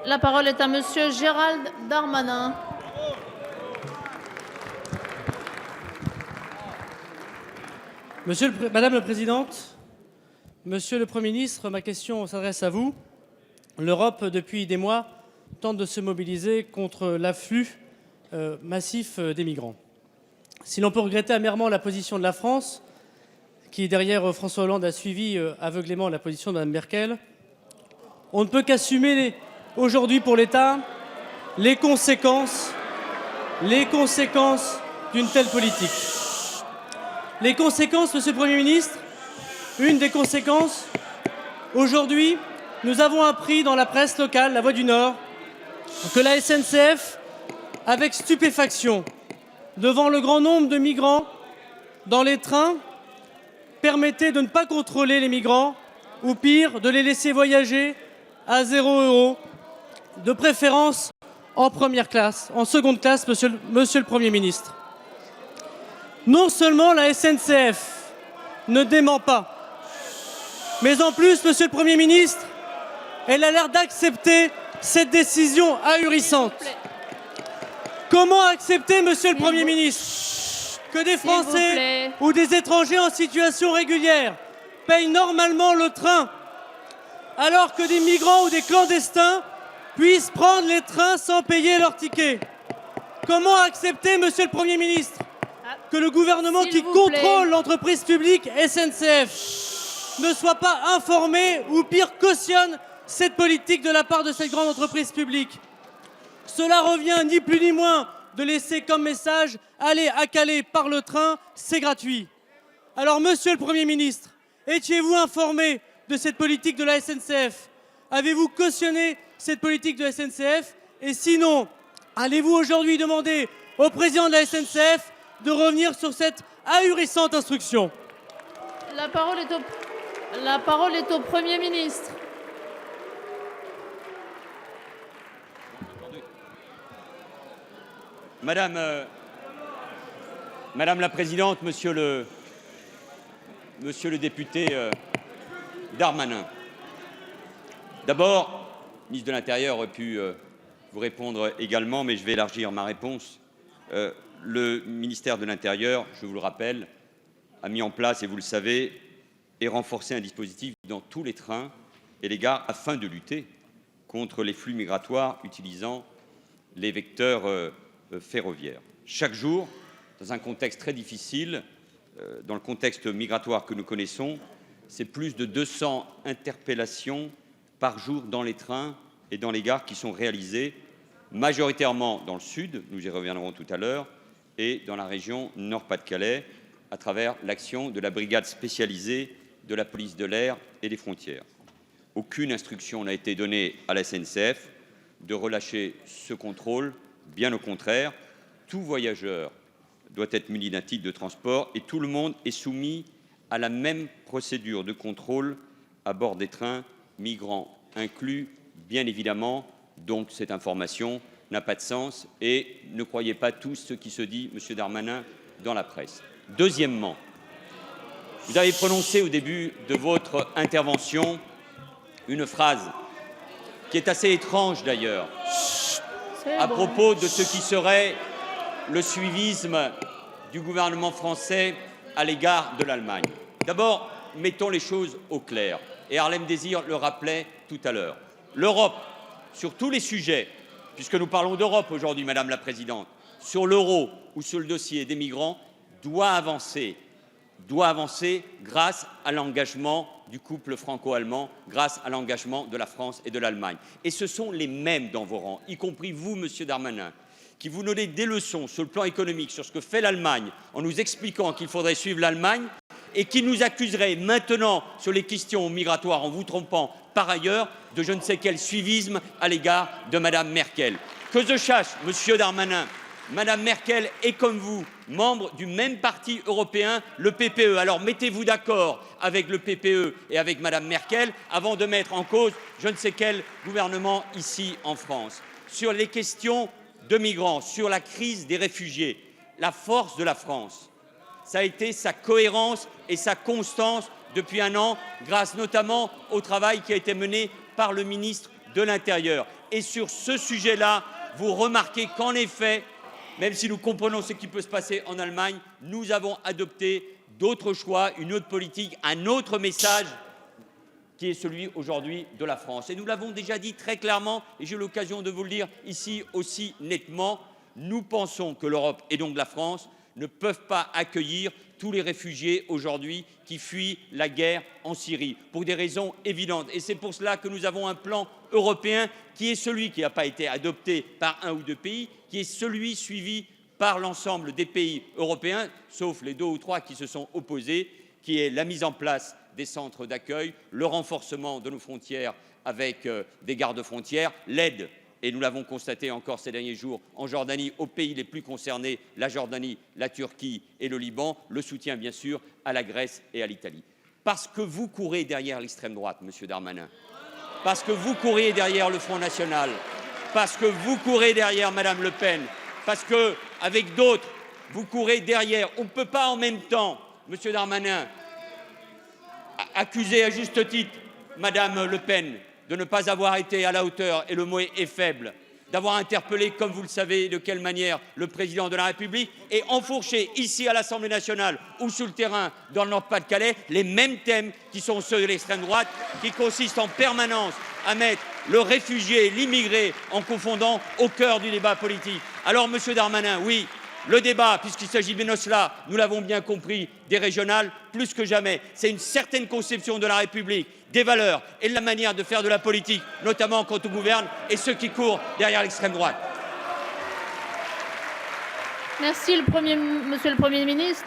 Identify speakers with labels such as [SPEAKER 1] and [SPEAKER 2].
[SPEAKER 1] La parole est à monsieur Gérald Darmanin.
[SPEAKER 2] Madame la Présidente, Monsieur le Premier ministre, ma question s'adresse à vous. L'Europe, depuis des mois, tente de se mobiliser contre l'afflux massif des migrants. Si l'on peut regretter amèrement la position de la France, qui, derrière François Hollande, a suivi aveuglément la position de Mme Merkel, on ne peut qu'assumer aujourd'hui pour l'État les conséquences d'une telle politique. Les conséquences, Monsieur le Premier ministre, une des conséquences, aujourd'hui, nous avons appris dans la presse locale, La Voix du Nord, que la SNCF, avec stupéfaction, devant le grand nombre de migrants dans les trains, permettait de ne pas contrôler les migrants, ou pire, de les laisser voyager à 0 €, de préférence en première classe, en seconde classe, monsieur le Premier ministre. Non seulement la SNCF ne dément pas, mais en plus, monsieur le Premier ministre, elle a l'air d'accepter cette décision ahurissante. Comment accepter, monsieur le Premier ministre, que des Français ou des étrangers en situation régulière payent normalement le train, alors que des migrants ou des clandestins puissent prendre les trains sans payer leur ticket? Comment accepter, monsieur le Premier ministre, que le gouvernement qui contrôle l'entreprise publique SNCF ne soit pas informé ou pire cautionne cette politique de la part de cette grande entreprise publique? Cela revient ni plus ni moins de laisser comme message « Allez à Calais par le train, c'est gratuit ». Alors, monsieur le Premier ministre, étiez-vous informé de cette politique de la SNCF? Avez-vous cautionné cette politique de la SNCF? Et sinon, allez-vous aujourd'hui demander au président de la SNCF de revenir sur cette ahurissante instruction?
[SPEAKER 1] La parole est au Premier ministre.
[SPEAKER 3] Madame la Présidente, Monsieur le député Darmanin, d'abord, le ministre de l'Intérieur aurait pu vous répondre également, mais je vais élargir ma réponse. Le ministère de l'Intérieur, je vous le rappelle, a mis en place, et vous le savez, et renforcé un dispositif dans tous les trains et les gares afin de lutter contre les flux migratoires utilisant les vecteurs ferroviaires. Chaque jour, dans un contexte très difficile, dans le contexte migratoire que nous connaissons, c'est plus de 200 interpellations par jour dans les trains et dans les gares qui sont réalisées, majoritairement dans le sud, nous y reviendrons tout à l'heure, et dans la région Nord-Pas-de-Calais, à travers l'action de la brigade spécialisée de la police de l'air et des frontières. Aucune instruction n'a été donnée à la SNCF de relâcher ce contrôle, bien au contraire. Tout voyageur doit être muni d'un titre de transport et tout le monde est soumis à la même procédure de contrôle à bord des trains, migrants inclus, bien évidemment. Donc cette information n'a pas de sens et ne croyez pas tout ce qui se dit, monsieur Darmanin, dans la presse. Deuxièmement, vous avez prononcé au début de votre intervention une phrase qui est assez étrange d'ailleurs, à propos de ce qui serait le suivisme du gouvernement français à l'égard de l'Allemagne. D'abord, mettons les choses au clair, et Harlem Désir le rappelait tout à l'heure. L'Europe, sur tous les sujets, puisque nous parlons d'Europe aujourd'hui, Madame la Présidente, sur l'euro ou sur le dossier des migrants, doit avancer grâce à l'engagement du couple franco-allemand, grâce à l'engagement de la France et de l'Allemagne. Et ce sont les mêmes dans vos rangs, y compris vous, monsieur Darmanin, qui vous donnez des leçons sur le plan économique, sur ce que fait l'Allemagne, en nous expliquant qu'il faudrait suivre l'Allemagne, et qui nous accuserait maintenant sur les questions migratoires, en vous trompant par ailleurs, de je ne sais quel suivisme à l'égard de Madame Merkel. Que je sache, monsieur Darmanin, Madame Merkel est comme vous, membre du même parti européen, le PPE. Alors mettez-vous d'accord avec le PPE et avec Madame Merkel avant de mettre en cause je ne sais quel gouvernement ici en France. Sur les questions de migrants, sur la crise des réfugiés, la force de la France, ça a été sa cohérence et sa constance depuis un an, grâce notamment au travail qui a été mené par le ministre de l'Intérieur. Et sur ce sujet-là, vous remarquez qu'en effet, même si nous comprenons ce qui peut se passer en Allemagne, nous avons adopté d'autres choix, une autre politique, un autre message qui est celui aujourd'hui de la France. Et nous l'avons déjà dit très clairement, et j'ai eu l'occasion de vous le dire ici aussi nettement, nous pensons que l'Europe, et donc la France, ne peuvent pas accueillir tous les réfugiés aujourd'hui qui fuient la guerre en Syrie, pour des raisons évidentes. Et c'est pour cela que nous avons un plan européen qui est celui qui n'a pas été adopté par un ou deux pays, qui est celui suivi par l'ensemble des pays européens, sauf les 2 ou 3 qui se sont opposés, qui est la mise en place des centres d'accueil, le renforcement de nos frontières avec des gardes-frontières, l'aide, et nous l'avons constaté encore ces derniers jours en Jordanie, aux pays les plus concernés, la Jordanie, la Turquie et le Liban, le soutien bien sûr à la Grèce et à l'Italie. Parce que vous courez derrière l'extrême droite, Monsieur Darmanin, parce que vous courez derrière le Front National, parce que vous courez derrière Madame Le Pen, parce que, avec d'autres, vous courez derrière. On ne peut pas en même temps, Monsieur Darmanin, accuser à juste titre Madame Le Pen de ne pas avoir été à la hauteur, et le mot est faible, d'avoir interpellé, comme vous le savez, de quelle manière le président de la République, et enfourcher ici à l'Assemblée nationale ou sur le terrain dans le Nord-Pas-de-Calais les mêmes thèmes qui sont ceux de l'extrême droite, qui consistent en permanence à mettre le réfugié, l'immigré, en confondant au cœur du débat politique. Alors, Monsieur Darmanin, oui, le débat, puisqu'il s'agit de cela, nous l'avons bien compris, des régionales, plus que jamais, c'est une certaine conception de la République, des valeurs et de la manière de faire de la politique, notamment quand on gouverne, et ceux qui courent derrière l'extrême droite.
[SPEAKER 1] Merci, Monsieur le Premier ministre.